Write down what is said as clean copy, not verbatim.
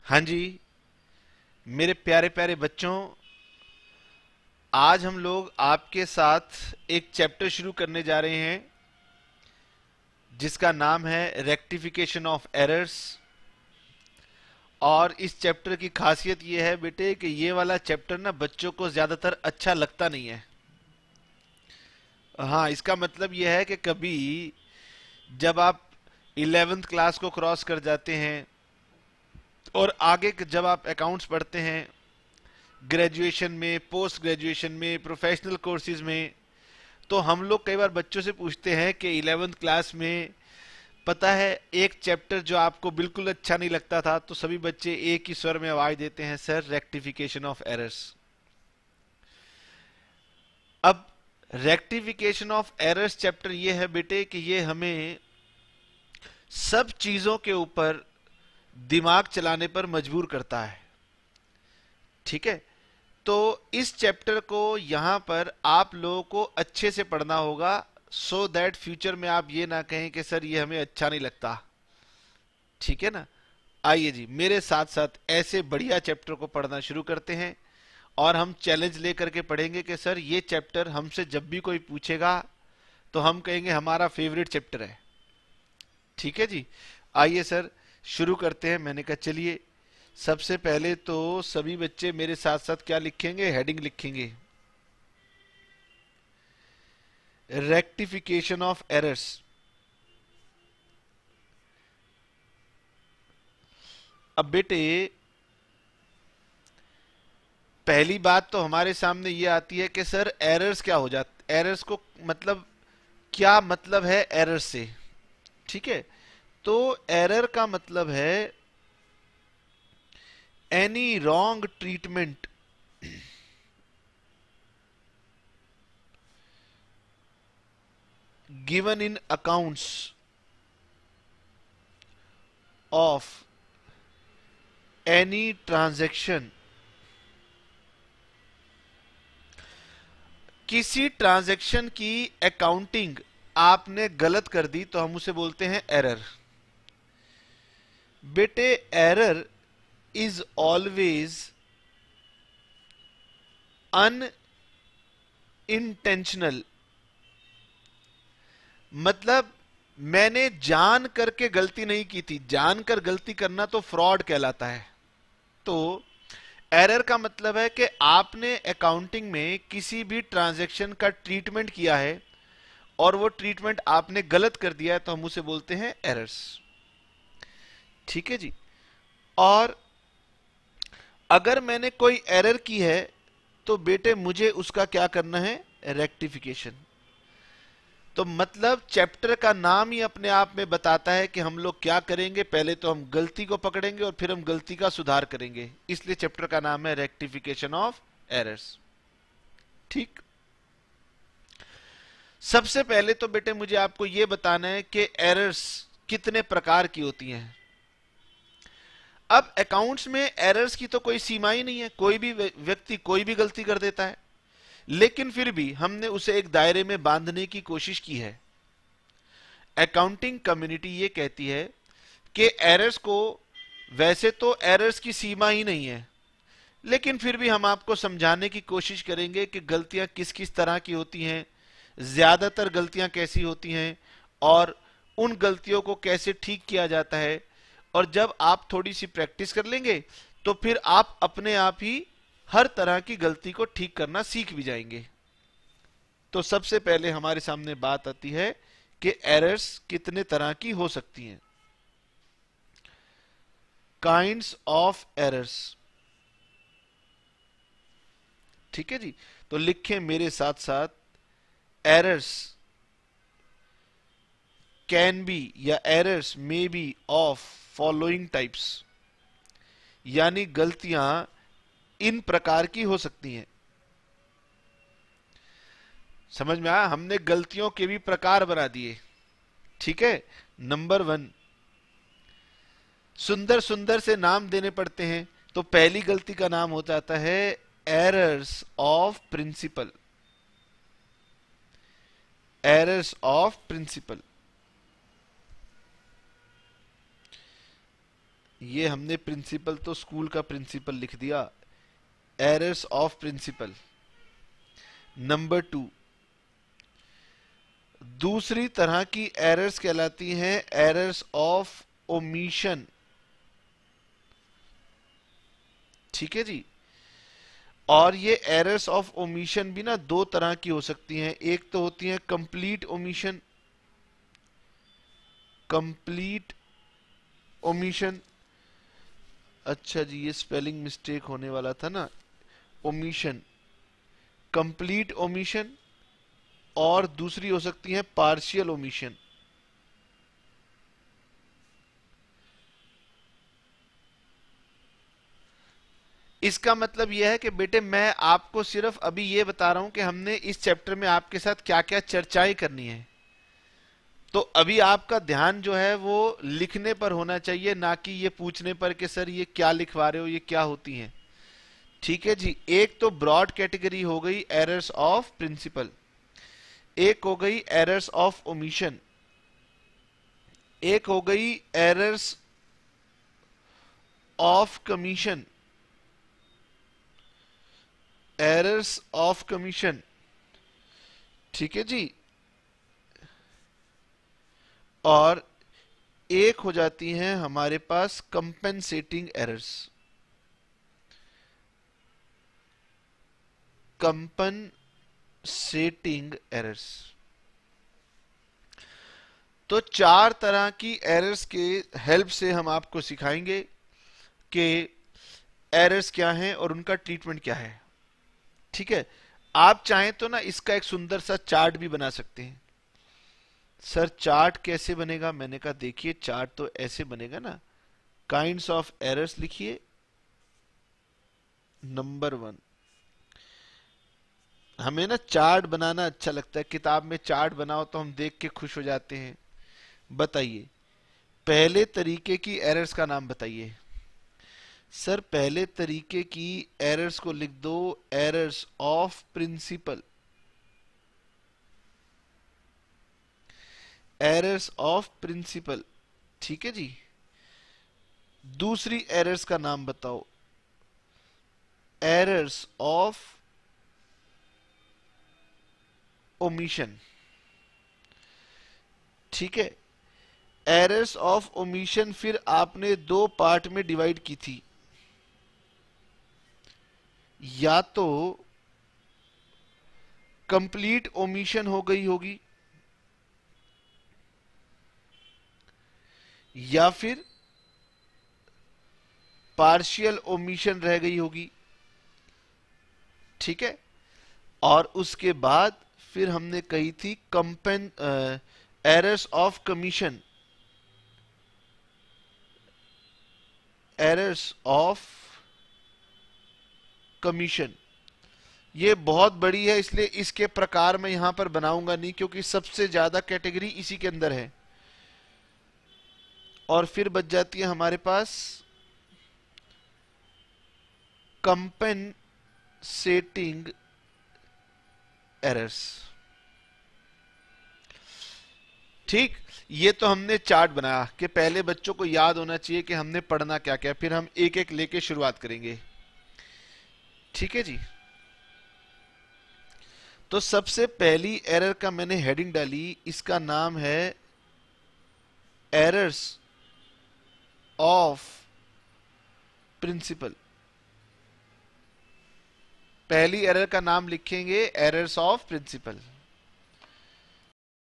हाँ जी, मेरे प्यारे प्यारे बच्चों, आज हम लोग आपके साथ एक चैप्टर शुरू करने जा रहे हैं जिसका नाम है रेक्टिफिकेशन ऑफ एरर्स। और इस चैप्टर की खासियत ये है बेटे कि ये वाला चैप्टर ना बच्चों को ज्यादातर अच्छा लगता नहीं है। हाँ, इसका मतलब ये है कि कभी जब आप 11th क्लास को क्रॉस कर जाते हैं और आगे जब आप अकाउंट्स पढ़ते हैं, ग्रेजुएशन में, पोस्ट ग्रेजुएशन में, प्रोफेशनल कोर्सेज में, तो हम लोग कई बार बच्चों से पूछते हैं कि 11th क्लास में पता है एक चैप्टर जो आपको बिल्कुल अच्छा नहीं लगता था, तो सभी बच्चे एक ही स्वर में आवाज देते हैं, सर रेक्टिफिकेशन ऑफ एरर्स। अब रेक्टिफिकेशन ऑफ एरर्स चैप्टर ये है बेटे कि ये हमें सब चीजों के ऊपर दिमाग चलाने पर मजबूर करता है। ठीक है, तो इस चैप्टर को यहां पर आप लोगों को अच्छे से पढ़ना होगा, सो दैट फ्यूचर में आप ये ना कहें कि सर ये हमें अच्छा नहीं लगता। ठीक है ना। आइए जी, मेरे साथ साथ ऐसे बढ़िया चैप्टर को पढ़ना शुरू करते हैं और हम चैलेंज लेकर के पढ़ेंगे कि सर ये चैप्टर हमसे जब भी कोई पूछेगा तो हम कहेंगे हमारा फेवरेट चैप्टर है। ठीक है जी, आइए सर शुरू करते हैं। मैंने कहा चलिए, सबसे पहले तो सभी बच्चे मेरे साथ साथ क्या लिखेंगे, हेडिंग लिखेंगे, रेक्टिफिकेशन ऑफ एरर्स। अब बेटे पहली बात तो हमारे सामने ये आती है कि सर एरर्स क्या हो जाते, एरर्स को मतलब क्या मतलब है एरर से। ठीक है, तो एरर का मतलब है any wrong treatment given in accounts of any transaction। किसी ट्रांजैक्शन की अकाउंटिंग आपने गलत कर दी तो हम उसे बोलते हैं एरर। बेटे एरर इज ऑलवेज अनइंटेंशनल, मतलब मैंने जान करके गलती नहीं की थी। जानकर गलती करना तो फ्रॉड कहलाता है। तो एरर का मतलब है कि आपने अकाउंटिंग में किसी भी ट्रांजैक्शन का ट्रीटमेंट किया है और वो ट्रीटमेंट आपने गलत कर दिया है, तो हम उसे बोलते हैं एरर्स। ठीक है जी। और अगर मैंने कोई एरर की है तो बेटे मुझे उसका क्या करना है, रेक्टिफिकेशन। तो मतलब चैप्टर का नाम ही अपने आप में बताता है कि हम लोग क्या करेंगे। पहले तो हम गलती को पकड़ेंगे और फिर हम गलती का सुधार करेंगे, इसलिए चैप्टर का नाम है रेक्टिफिकेशन ऑफ एरर्स। ठीक, सबसे पहले तो बेटे मुझे आपको यह बताना है कि एरर्स कितने प्रकार की होती हैं। अब अकाउंट्स में एरर्स की तो कोई सीमा ही नहीं है, कोई भी व्यक्ति कोई भी गलती कर देता है, लेकिन फिर भी हमने उसे एक दायरे में बांधने की कोशिश की है। अकाउंटिंग कम्युनिटी ये कहती है कि एरर्स को, वैसे तो एरर्स की सीमा ही नहीं है, लेकिन फिर भी हम आपको समझाने की कोशिश करेंगे कि गलतियां किस किस तरह की होती हैं, ज्यादातर गलतियां कैसी होती हैं और उन गलतियों को कैसे ठीक किया जाता है। और जब आप थोड़ी सी प्रैक्टिस कर लेंगे तो फिर आप अपने आप ही हर तरह की गलती को ठीक करना सीख भी जाएंगे। तो सबसे पहले हमारे सामने बात आती है कि एरर्स कितने तरह की हो सकती हैं। Kinds of errors. ठीक है जी, तो लिखें मेरे साथ साथ, एरर्स कैन बी या errors may be of following types, यानी गलतियां इन प्रकार की हो सकती हैं। समझ में आया, हमने गलतियों के भी प्रकार बना दिए। ठीक है, नंबर 1, सुंदर सुंदर से नाम देने पड़ते हैं, तो पहली गलती का नाम हो जाता है errors of principle. Errors of principle. ये हमने प्रिंसिपल तो स्कूल का प्रिंसिपल लिख दिया, एरर्स ऑफ प्रिंसिपल। नंबर 2, दूसरी तरह की एरर्स कहलाती हैं एरर्स ऑफ ओमिशन। ठीक है जी। और ये एरर्स ऑफ ओमिशन भी ना दो तरह की हो सकती हैं। एक तो होती है कंप्लीट ओमिशन, कंप्लीट ओमिशन। अच्छा जी, ये स्पेलिंग मिस्टेक होने वाला था ना, ओमिशन, कंप्लीट ओमिशन। और दूसरी हो सकती है पार्शियल ओमिशन। इसका मतलब यह है कि बेटे मैं आपको सिर्फ अभी ये बता रहा हूं कि हमने इस चैप्टर में आपके साथ क्या क्या चर्चाएं करनी है। तो अभी आपका ध्यान जो है वो लिखने पर होना चाहिए, ना कि ये पूछने पर कि सर ये क्या लिखवा रहे हो, ये क्या होती हैं। ठीक है जी। एक तो ब्रॉड कैटेगरी हो गई एरर्स ऑफ प्रिंसिपल, एक हो गई एरर्स ऑफ ओमिशन, एक हो गई errors of commission, errors of commission. ठीक है जी। और एक हो जाती हैं हमारे पास कंपेंसेटिंग एरर्स, कंपनसेटिंग एरर्स। तो चार तरह की एरर्स के हेल्प से हम आपको सिखाएंगे कि एरर्स क्या हैं और उनका ट्रीटमेंट क्या है। ठीक है। आप चाहें तो ना इसका एक सुंदर सा चार्ट भी बना सकते हैं। सर चार्ट कैसे बनेगा? मैंने कहा देखिए चार्ट तो ऐसे बनेगा ना, काइंड्स ऑफ एरर्स लिखिए, नंबर 1। हमें ना चार्ट बनाना अच्छा लगता है, किताब में चार्ट बनाओ तो हम देख के खुश हो जाते हैं। बताइए पहले तरीके की एरर्स का नाम बताइए। सर पहले तरीके की एरर्स को लिख दो errors of principle, errors of principle. ठीक है जी। दूसरी एरर्स का नाम बताओ, एरर्स ऑफ ओमिशन। ठीक है। एरर्स ऑफ ओमिशन फिर आपने दो पार्ट में डिवाइड की थी, या तो कंप्लीट ओमिशन हो गई होगी या फिर पार्शियल ओमिशन रह गई होगी। ठीक है। और उसके बाद फिर हमने कही थी errors of commission, errors of commission. ये बहुत बड़ी है इसलिए इसके प्रकार मैं यहां पर बनाऊंगा नहीं, क्योंकि सबसे ज्यादा कैटेगरी इसी के अंदर है। और फिर बच जाती है हमारे पास कंपेंसेटिंग एरर्स। ठीक। ये तो हमने चार्ट बनाया कि पहले बच्चों को याद होना चाहिए कि हमने पढ़ना क्या क्या, फिर हम एक एक लेके शुरुआत करेंगे। ठीक है जी। तो सबसे पहली एरर का मैंने हेडिंग डाली, इसका नाम है एरर्स ऑफ प्रिंसिपल। पहली एरर का नाम लिखेंगे एरर्स ऑफ प्रिंसिपल।